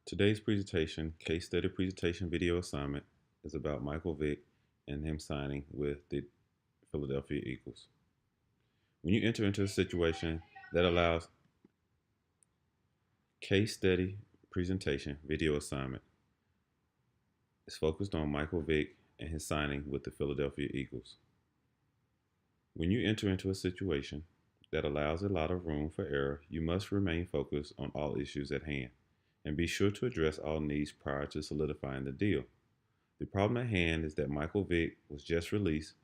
Today's presentation, case study presentation video assignment, is about Michael Vick and him signing with the Philadelphia Eagles. When you enter into a situation that allows case study presentation video assignment, is focused on Michael Vick and his signing with the Philadelphia Eagles. When you enter into a situation that allows a lot of room for error, you must remain focused on all issues at hand and be sure to address all needs prior to solidifying the deal. The problem at hand is that Michael Vick was just released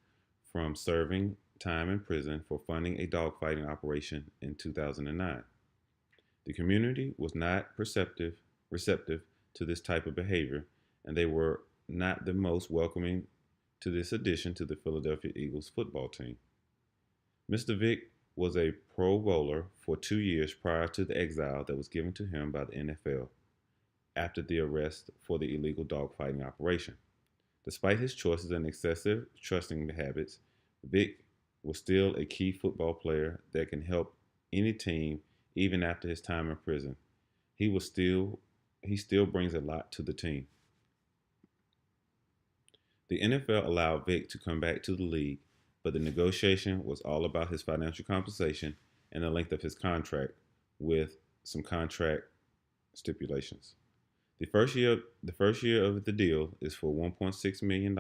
from serving time in prison for funding a dogfighting operation in 2009. The community was not receptive to this type of behavior, and they were not the most welcoming to this addition to the Philadelphia Eagles football team. Mr. Vick was a Pro Bowler for 2 years prior to the exile that was given to him by the NFL after the arrest for the illegal dogfighting operation. Despite his choices and excessive trusting habits, Vick was still a key football player that can help any team even after his time in prison. He still brings a lot to the team. The NFL allowed Vick to come back to the league, but the negotiation was all about his financial compensation and the length of his contract, with some contract stipulations. The first year of the deal is for $1.6 million,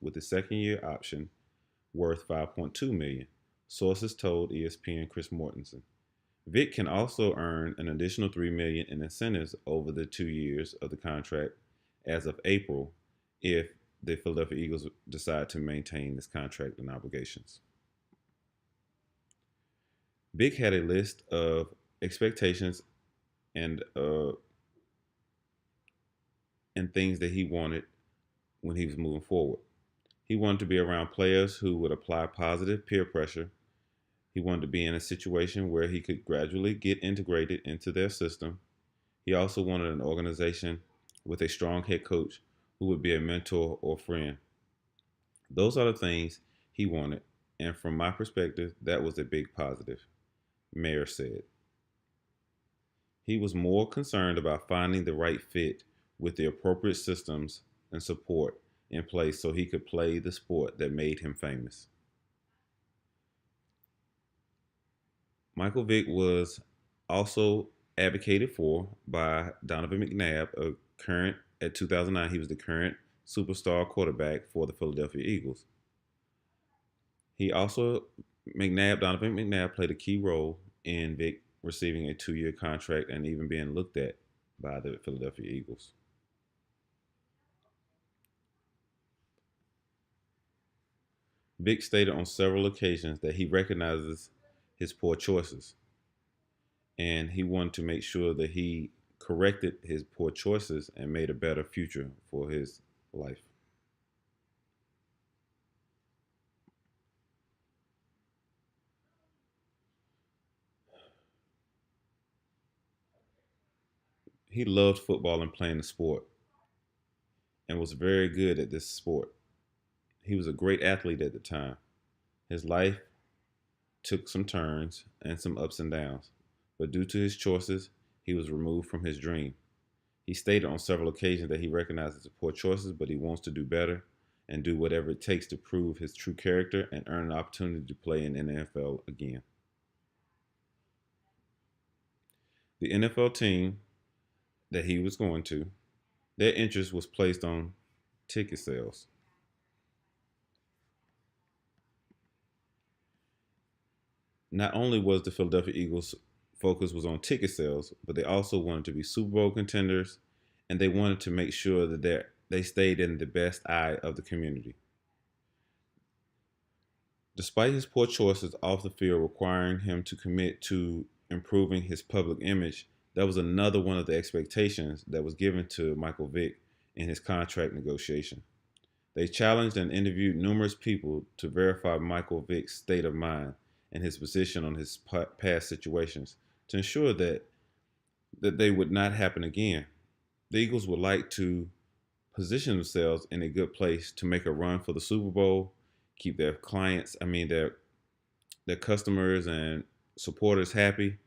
with the second year option worth $5.2 million, sources told ESPN Chris Mortensen. Vick can also earn an additional $3 million in incentives over the 2 years of the contract as of April if the Philadelphia Eagles decide to maintain this contract and obligations. Vick had a list of expectations and things that he wanted when he was moving forward. He wanted to be around players who would apply positive peer pressure. He wanted to be in a situation where he could gradually get integrated into their system. He also wanted an organization with a strong head coach who would be a mentor or friend. Those are the things he wanted, and from my perspective, that was a big positive, Mayer said. He was more concerned about finding the right fit with the appropriate systems and support in place so he could play the sport that made him famous. Michael Vick was also advocated for by Donovan McNabb, at 2009, he was the current superstar quarterback for the Philadelphia Eagles. Donovan McNabb played a key role in Vick receiving a 2-year contract and even being looked at by the Philadelphia Eagles. Vick stated on several occasions that he recognizes his poor choices, and he wanted to make sure that he corrected his poor choices and made a better future for his life. He loved football and playing the sport and was very good at this sport. He was a great athlete at the time. His life took some turns and some ups and downs, but due to his choices, he was removed from his dream. He stated on several occasions that he recognizes his poor choices, but he wants to do better and do whatever it takes to prove his true character and earn an opportunity to play in the NFL again. The NFL team that he was going to, their interest was placed on ticket sales. Not only was the Philadelphia Eagles focus was on ticket sales, but they also wanted to be Super Bowl contenders, and they wanted to make sure that they stayed in the best eye of the community. Despite his poor choices off the field requiring him to commit to improving his public image, that was another one of the expectations that was given to Michael Vick in his contract negotiation. They challenged and interviewed numerous people to verify Michael Vick's state of mind and his position on his past situations to ensure that they would not happen again. The Eagles would like to position themselves in a good place to make a run for the Super Bowl, keep their customers and supporters happy,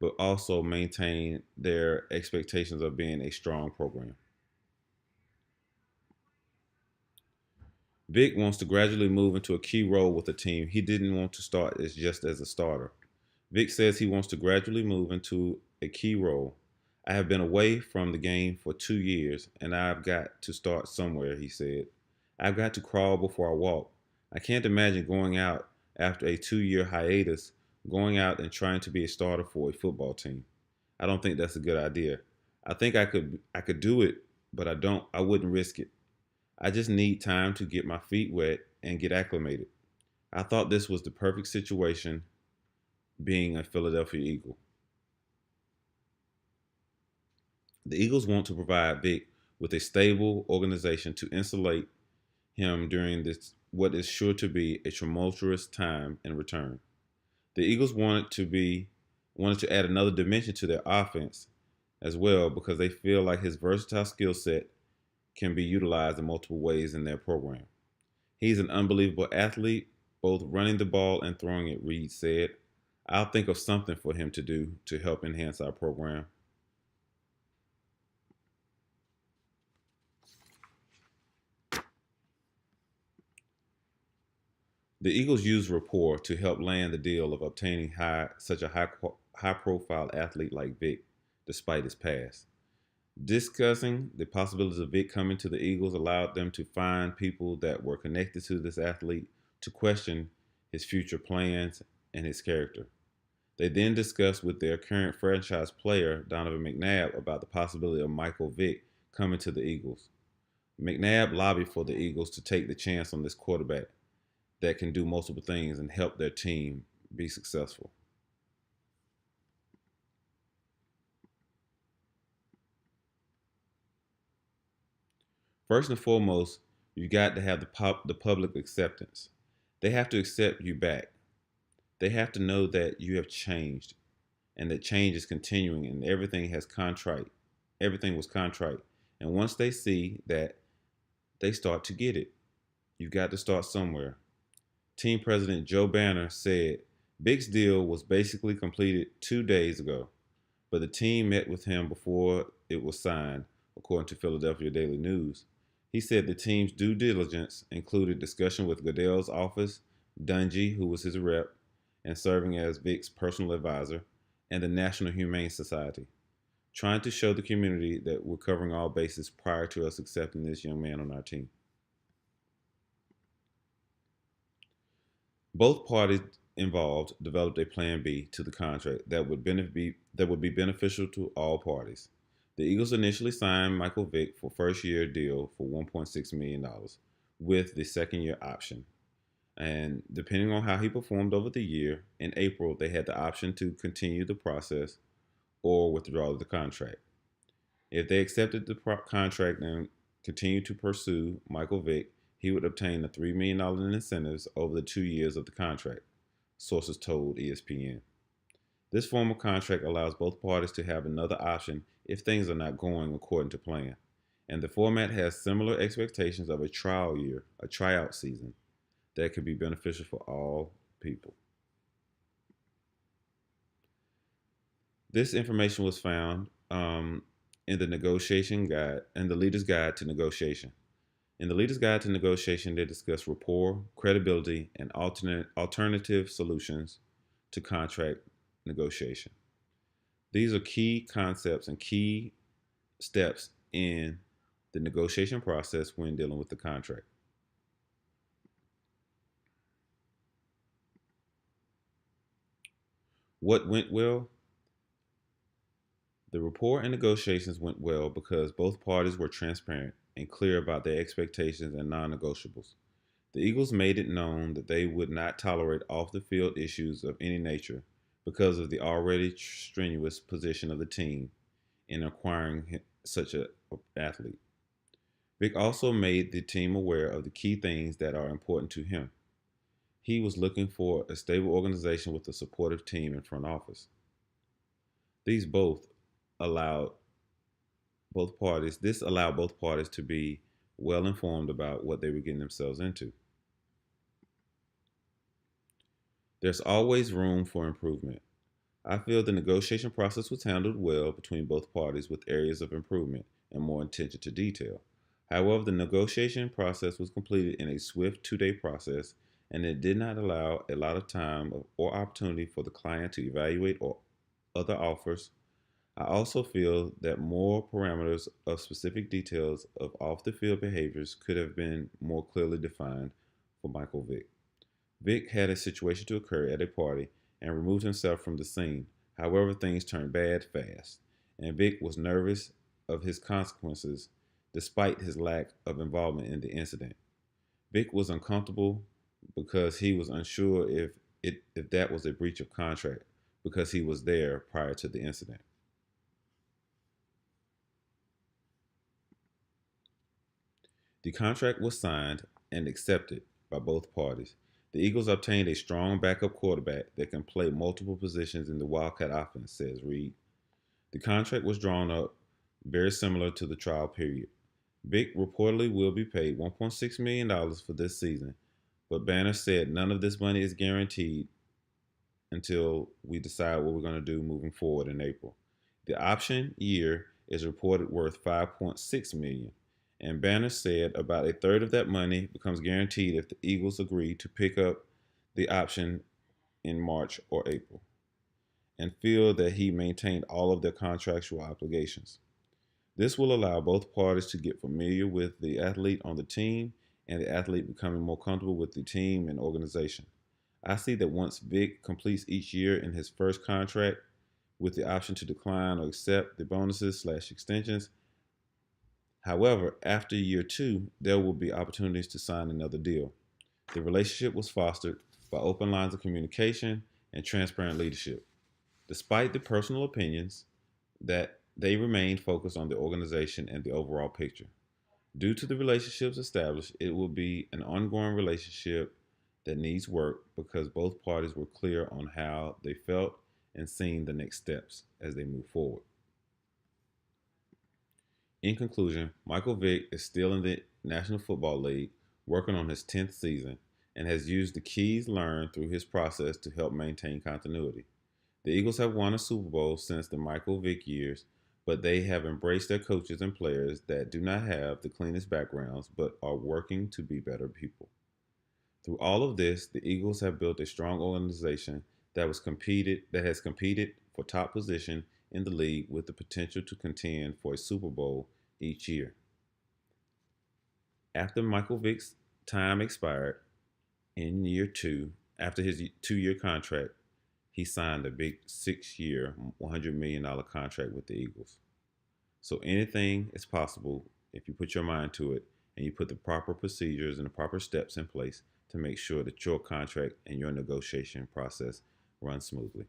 but also maintain their expectations of being a strong program. Vick wants to gradually move into a key role with the team. He didn't want to start as just as a starter. Vick says he wants to gradually move into a key role. I have been away from the game for 2 years, and I've got to start somewhere, he said. I've got to crawl before I walk. I can't imagine going out after a 2 year hiatus, going out and trying to be a starter for a football team. I don't think that's a good idea. I think I could do it, but I wouldn't risk it. I just need time to get my feet wet and get acclimated. I thought this was the perfect situation being a Philadelphia Eagle. The Eagles want to provide Vick with a stable organization to insulate him during this what is sure to be a tumultuous time in return. The Eagles wanted to add another dimension to their offense as well because they feel like his versatile skill set can be utilized in multiple ways in their program. He's an unbelievable athlete, both running the ball and throwing it, Reed said. I'll think of something for him to do to help enhance our program. The Eagles used rapport to help land the deal of obtaining such a high profile athlete like Vick, despite his past. Discussing the possibilities of Vick coming to the Eagles allowed them to find people that were connected to this athlete to question his future plans and his character. They then discussed with their current franchise player, Donovan McNabb, about the possibility of Michael Vick coming to the Eagles. McNabb lobbied for the Eagles to take the chance on this quarterback that can do multiple things and help their team be successful. First and foremost, you got to have the public acceptance. They have to accept you back. They have to know that you have changed and that change is continuing and everything has contrite. Everything was contrite. And once they see that, they start to get it. You've got to start somewhere. Team President Joe Banner said Vick's deal was basically completed 2 days ago, but the team met with him before it was signed, according to Philadelphia Daily News. He said the team's due diligence included discussion with Goodell's office, Dungy, who was his rep, and serving as Vick's personal advisor, and the National Humane Society, trying to show the community that we're covering all bases prior to us accepting this young man on our team. Both parties involved developed a plan B to the contract that would be beneficial to all parties. The Eagles initially signed Michael Vick for first-year deal for $1.6 million with the second-year option. And depending on how he performed over the year, in April they had the option to continue the process or withdraw the contract. If they accepted the contract and continued to pursue Michael Vick, he would obtain the $3 million in incentives over the 2 years of the contract, sources told ESPN. This form of contract allows both parties to have another option if things are not going according to plan. And the format has similar expectations of a trial year, a tryout season, that could be beneficial for all people. This information was found in the negotiation guide and the leader's guide to negotiation. In the leader's guide to negotiation, they discuss rapport, credibility, and alternative solutions to contract negotiation. These are key concepts and key steps in the negotiation process when dealing with the contract. What went well? The rapport and negotiations went well because both parties were transparent and clear about their expectations and non-negotiables. The Eagles made it known that they would not tolerate off-the-field issues of any nature because of the already strenuous position of the team in acquiring such an athlete. Vick also made the team aware of the key things that are important to him. He was looking for a stable organization with a supportive team in front office. These both allowed this allowed both parties to be well informed about what they were getting themselves into. There's always room for improvement. I feel the negotiation process was handled well between both parties with areas of improvement and more attention to detail. However, the negotiation process was completed in a swift 2 day process and it did not allow a lot of time or opportunity for the client to evaluate or other offers. I also feel that more parameters of specific details of off the field behaviors could have been more clearly defined for Michael Vick. Vick had a situation to occur at a party and removed himself from the scene. However, things turned bad fast, and Vick was nervous of his consequences despite his lack of involvement in the incident. Vick was uncomfortable because he was unsure if that was a breach of contract because he was there prior to the incident. The contract was signed and accepted by both parties. The Eagles obtained a strong backup quarterback that can play multiple positions in the Wildcat offense, says Reed. The contract was drawn up very similar to the trial period. Vick reportedly will be paid $1.6 million for this season, but Banner said none of this money is guaranteed until we decide what we're going to do moving forward in April. The option year is reported worth 5.6 million, dollars, and Banner said about a third of that money becomes guaranteed if the Eagles agree to pick up the option in March or April and feel that he maintained all of their contractual obligations. This will allow both parties to get familiar with the athlete on the team and the athlete becoming more comfortable with the team and organization. I see that once Vick completes each year in his first contract with the option to decline or accept the bonuses/extensions. However, after year 2, there will be opportunities to sign another deal. The relationship was fostered by open lines of communication and transparent leadership. Despite the personal opinions, that they remained focused on the organization and the overall picture. Due to the relationships established, it will be an ongoing relationship that needs work because both parties were clear on how they felt and seeing the next steps as they move forward. In conclusion, Michael Vick is still in the National Football League, working on his 10th season, and has used the keys learned through his process to help maintain continuity. The Eagles have won a Super Bowl since the Michael Vick years, but they have embraced their coaches and players that do not have the cleanest backgrounds but are working to be better people. Through all of this, the Eagles have built a strong organization that has competed for top position in the league with the potential to contend for a Super Bowl each year. After Michael Vick's time expired in year 2, after his 2-year contract, he signed a big 6-year, $100 million contract with the Eagles. So anything is possible if you put your mind to it and you put the proper procedures and the proper steps in place to make sure that your contract and your negotiation process runs smoothly.